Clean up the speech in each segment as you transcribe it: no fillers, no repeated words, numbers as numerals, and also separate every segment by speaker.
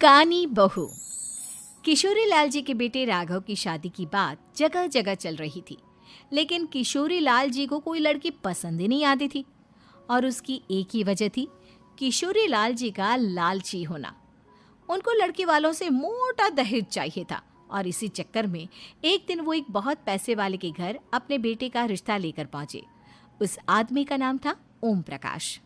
Speaker 1: कानी बहू। किशोरी लाल जी के बेटे राघव की शादी की बात जगह जगह चल रही थी, लेकिन किशोरी लाल जी को कोई लड़की पसंद ही नहीं आती थी। और उसकी एक ही वजह थी, किशोरी लाल जी का लालची होना। उनको लड़की वालों से मोटा दहेज चाहिए था और इसी चक्कर में एक दिन वो एक बहुत पैसे वाले के घर अपने बेटे का रिश्ता लेकर पहुंचे। उस आदमी का नाम था ओम प्रकाश।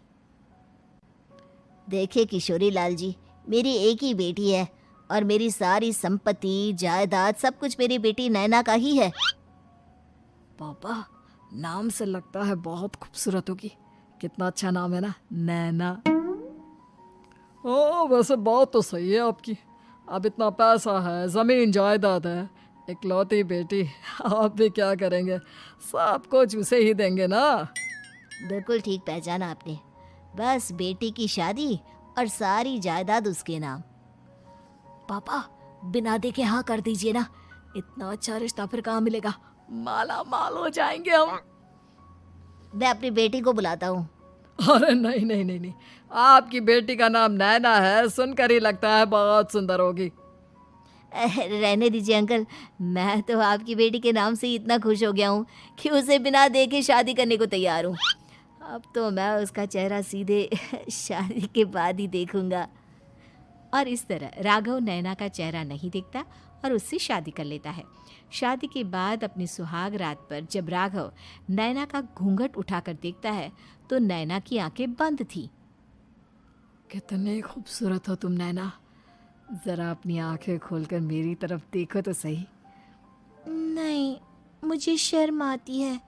Speaker 2: देखिए किशोरी लाल जी, मेरी एक ही बेटी है और मेरी सारी संपत्ति जायदाद सब कुछ मेरी बेटी नैना का ही है।
Speaker 3: पापा, नाम से लगता है बहुत खूबसूरत होगी। कितना अच्छा नाम है ना, नैना। ओ, वैसे बात तो सही है आपकी। अब इतना पैसा है, जमीन जायदाद है, इकलौती बेटी, आप भी क्या करेंगे? सब कुछ उसे ही देंगे ना।
Speaker 2: बिल्कुल ठीक पहचाना आपने। बस बेटी की शादी और सारी जायदाद उसके नाम।
Speaker 3: पापा, बिना देखे हाँ कर दीजिए ना। इतना अच्छा रिश्ता फिर कहाँ मिलेगा? माला माल हो जाएंगे हम।
Speaker 2: मैं अपनी बेटी को बुलाता हूँ।
Speaker 3: अरे नहीं नहीं नहीं नहीं, आपकी बेटी का नाम नैना है, सुनकर ही लगता है बहुत सुंदर होगी।
Speaker 2: रहने दीजिए अंकल, मैं तो आपकी बेटी के नाम से ही इतना खुश हो गया हूँ कि उसे बिना देखे शादी करने को तैयार हूँ। अब तो मैं उसका चेहरा सीधे शादी के बाद ही देखूंगा।
Speaker 1: और इस तरह राघव नैना का चेहरा नहीं देखता और उससे शादी कर लेता है। शादी के बाद अपनी सुहाग रात पर जब राघव नैना का घूंघट उठाकर देखता है तो नैना की आंखें बंद थी।
Speaker 3: कितनी खूबसूरत हो तुम नैना, जरा अपनी आंखें खोलकर मेरी तरफ देखो तो सही।
Speaker 2: नहीं, मुझे शर्म आती है।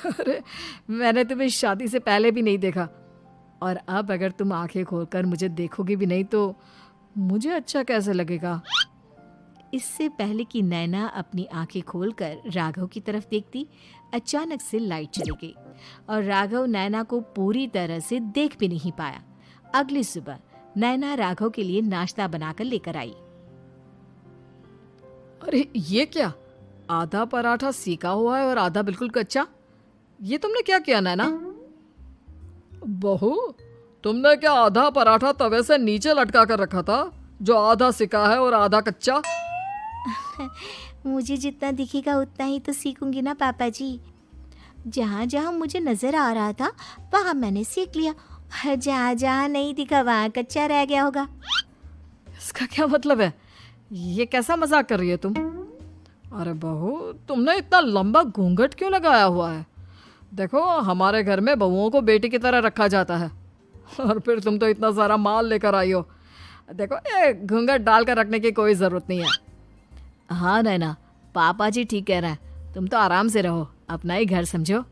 Speaker 3: अरे, मैंने तुम्हें शादी से पहले भी नहीं देखा, और अब अगर तुम आंखें खोलकर मुझे देखोगी भी नहीं तो मुझे अच्छा कैसे लगेगा?
Speaker 1: इससे पहले कि नैना अपनी आंखें खोलकर राघव की तरफ देखती, अचानक से लाइट चली गई और राघव नैना को पूरी तरह से देख भी नहीं पाया। अगली सुबह नैना राघव के लिए नाश्ता बनाकर लेकर आई।
Speaker 3: अरे ये क्या, आधा पराठा सीका हुआ है और आधा बिल्कुल कच्चा। ये तुमने क्या किया नैना? बहू, तुमने क्या आधा पराठा तवे से नीचे लटका कर रखा था, जो आधा सिका है और आधा कच्चा?
Speaker 2: मुझे जितना दिखेगा उतना ही तो सीखूंगी ना पापा जी। जहाँ जहाँ मुझे नजर आ रहा था वहाँ मैंने सीख लिया, जहाँ जहाँ नहीं दिखा वहाँ कच्चा रह गया होगा।
Speaker 3: इसका क्या मतलब है? ये कैसा मजाक कर रही है तुम? अरे बहू, तुमने इतना लंबा घूंघट क्यों लगाया हुआ है? देखो, हमारे घर में बहुओं को बेटी की तरह रखा जाता है, और फिर तुम तो इतना सारा माल लेकर आई हो। देखो, ये घूंघट डालकर रखने की कोई ज़रूरत नहीं है। हाँ नैना, पापा जी ठीक कह रहे हैं, तुम तो आराम से रहो, अपना ही घर समझो।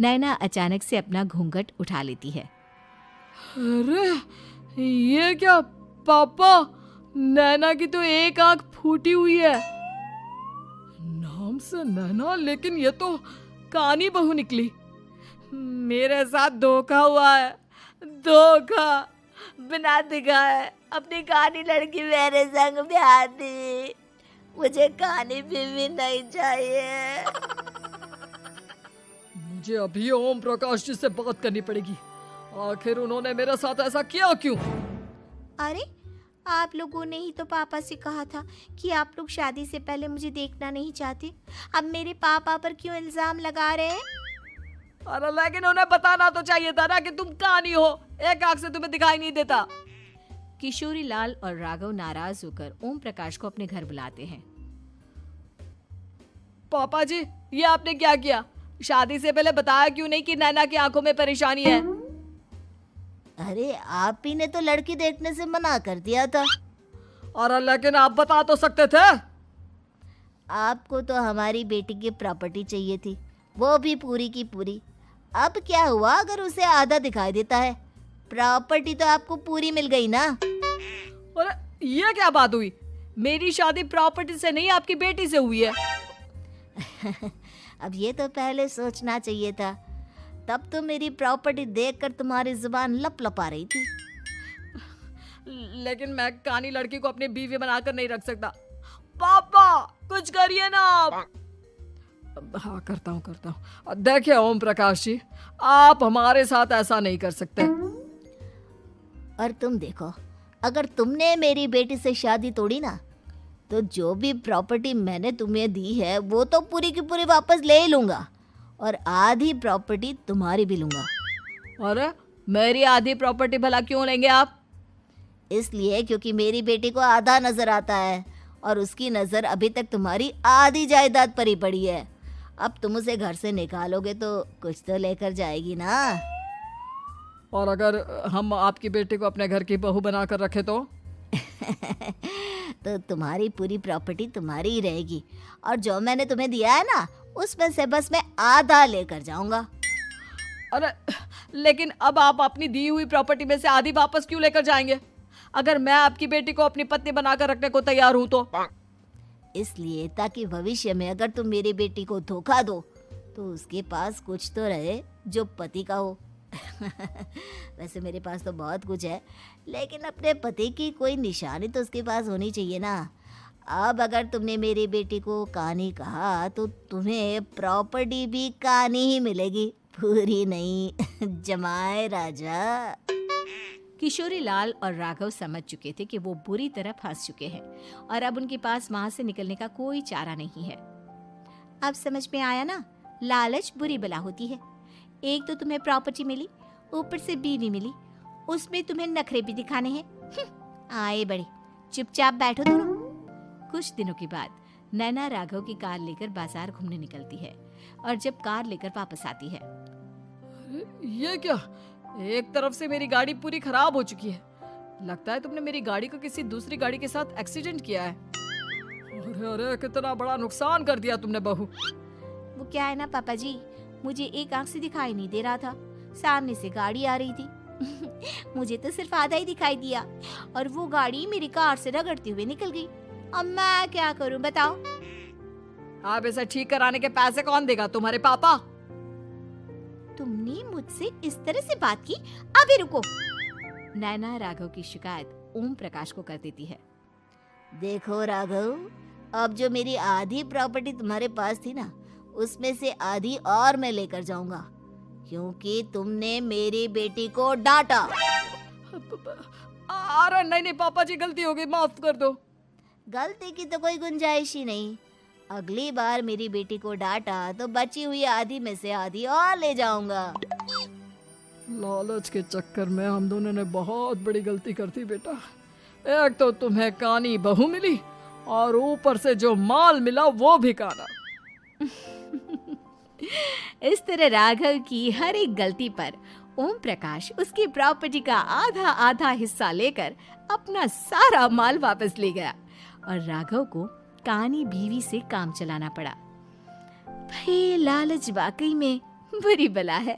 Speaker 1: नैना अचानक से अपना घूंघट उठा लेती है।
Speaker 3: अरे ये क्या पापा, नैना की तो एक आंख फूटी हुई है। नाम से नैना, लेकिन ये तो कानी बहू निकली। मेरे साथ धोखा हुआ है, धोखा।
Speaker 2: बिना दिखाए अपनी कानी लड़की मेरे संग ब्याह दी। मुझे कानी बीवी नहीं चाहिए।
Speaker 3: मुझे अभी ओम प्रकाश जी से बात करनी पड़ेगी। आखिर उन्होंने मेरे साथ ऐसा किया क्यों?
Speaker 2: अरे, आप लोगों ने ही तो पापा से कहा था कि आप लोग शादी से पहले मुझे देखना नहीं चाहते। अब मेरे पापा पर क्यों इल्जाम लगा रहे हैं?
Speaker 3: अरे लेकिन उन्हें बताना तो चाहिए था ना कि तुम कानी हो, एक आंख से तुम्हें दिखाई नहीं देता।
Speaker 1: किशोरी लाल और राघव नाराज होकर ओम प्रकाश को अपने घर बुलाते हैं।
Speaker 3: पापा जी, ये आपने क्या किया? शादी से पहले बताया क्यों नहीं कि नैना की आंखों में परेशानी है?
Speaker 2: अरे, आप ही ने तो लड़की देखने से मना कर दिया था।
Speaker 3: अरे लेकिन आप बता तो सकते थे।
Speaker 2: आपको तो हमारी बेटी की प्रॉपर्टी चाहिए थी, वो भी पूरी की पूरी। अब क्या हुआ अगर उसे आधा दिखाई देता है? प्रॉपर्टी तो आपको पूरी मिल गई ना।
Speaker 3: अरे ये क्या बात हुई? मेरी शादी प्रॉपर्टी से नहीं, आपकी बेटी से हुई है।
Speaker 2: अब ये तो पहले सोचना चाहिए था, तब तो मेरी प्रॉपर्टी देखकर तुम्हारी जुबान लप लपा रही थी।
Speaker 3: लेकिन मैं कानी लड़की को अपनी बीवी बनाकर नहीं रख सकता। पापा, कुछ करिए ना आप। हाँ, करता हूँ। देखिए ओम प्रकाश जी, आप हमारे साथ ऐसा नहीं कर सकते।
Speaker 2: और तुम देखो, अगर तुमने मेरी बेटी से शादी तोड़ी ना, तो जो भी प्रॉपर्टी मैंने तुम्हें दी है वो तो पूरी की पूरी वापस ले ही लूँगा, और आधी प्रॉपर्टी तुम्हारी भी लूँगा।
Speaker 3: अरे मेरी आधी प्रॉपर्टी भला क्यों लेंगे आप?
Speaker 2: इसलिए क्योंकि मेरी बेटी को आधा नज़र आता है और उसकी नज़र अभी तक तुम्हारी आधी जायदाद पर ही पड़ी है। अब तुम उसे घर से निकालोगे तो कुछ तो लेकर जाएगी ना।
Speaker 3: और अगर हम आपकी बेटी को अपने घर की बहू बना कर रखे तो?
Speaker 2: तो तुम्हारी पूरी प्रॉपर्टी तुम्हारी ही रहेगी, और जो मैंने तुम्हें दिया है ना, उसमें से बस मैं आधा लेकर जाऊंगा।
Speaker 3: अरे लेकिन अब आप अपनी दी हुई प्रॉपर्टी में से आधी वापस क्यों लेकर जाएंगे? अगर मैं आपकी बेटी को अपनी पत्नी बनाकर रखने को तैयार हूं तो?
Speaker 2: इसलिए ताकि भविष्य में अगर तुम मेरी बेटी को धोखा दो तो उसके पास कुछ तो रहे जो पति का हो। वैसे मेरे पास तो बहुत कुछ है, लेकिन अपने पति की कोई निशानी तो उसके पास होनी चाहिए ना। अब अगर तुमने मेरी बेटी को कानी कहा तो तुम्हें प्रॉपर्टी भी कानी ही मिलेगी, पूरी नहीं। जमाए राजा।
Speaker 1: किशोरी लाल और राघव समझ चुके थे कि वो बुरी तरह फंस चुके हैं और अब उनके पास वहां से निकलने का कोई चारा नहीं है। अब समझ में आया ना, लालच बुरी बला होती है। एक तो तुम्हें प्रॉपर्टी मिली, ऊपर से बीवी मिली, उसमें तुम्हें नखरे भी दिखाने हैं। आए बड़े, चुपचाप बैठो दोनों। कुछ दिनों के बाद नैना राघव की कार लेकर बाजार घूमने निकलती है और जब कार लेकर वापस आती है,
Speaker 3: ये क्या? एक तरफ से मेरी गाड़ी पूरी खराब हो चुकी है। लगता है तुमने मेरी गाड़ी को किसी दूसरी गाड़ी के साथ एक्सीडेंट किया है। अरे अरे कितना बड़ा नुकसान कर दिया तुमने बहू।
Speaker 1: वो क्या है ना पापा जी, मुझे एक आंख से दिखाई नहीं दे रहा था, सामने से गाड़ी आ रही थी। मुझे तो सिर्फ आधा ही दिखाई दिया और वो गाड़ी मेरी कार से रगड़ते हुए निकल गई। अब मैं क्या करूं बताओ?
Speaker 3: आप इसे ठीक कराने के पैसे कौन देगा? तुम्हारे पापा।
Speaker 1: तुमने मुझसे इस तरह से बात की? अभी रुको। नैना राघव की शिकायत ओम प्रकाश को कर देती है।
Speaker 2: देखो राघव, अब जो मेरी आधी प्रॉपर्टी तुम्हारे पास थी ना, उसमें से आधी और मैं लेकर जाऊंगा, क्योंकि तुमने मेरी बेटी को डांटा।
Speaker 3: अरे नहीं नहीं पापा जी, गलती हो गई, माफ कर दो।
Speaker 2: गलती की तो कोई गुंजाइश ही नहीं। अगली बार मेरी बेटी को डांटा तो बची हुई आधी में से आधी और ले जाऊंगा।
Speaker 3: लालच के चक्कर में हम दोनों ने बहुत बड़ी गलती कर दी बेटा। एक तो तुम्हें कानी बहू मिली और ऊपर से जो माल मिला वो भी काना।
Speaker 1: इस तरह राघव की हर एक गलती पर ओम प्रकाश उसकी प्रॉपर्टी का आधा आधा हिस्सा लेकर अपना सारा माल वापस ले गया और राघव को कानी बीवी से काम चलाना पड़ा। भाई लालच वाकई में बुरी बला है।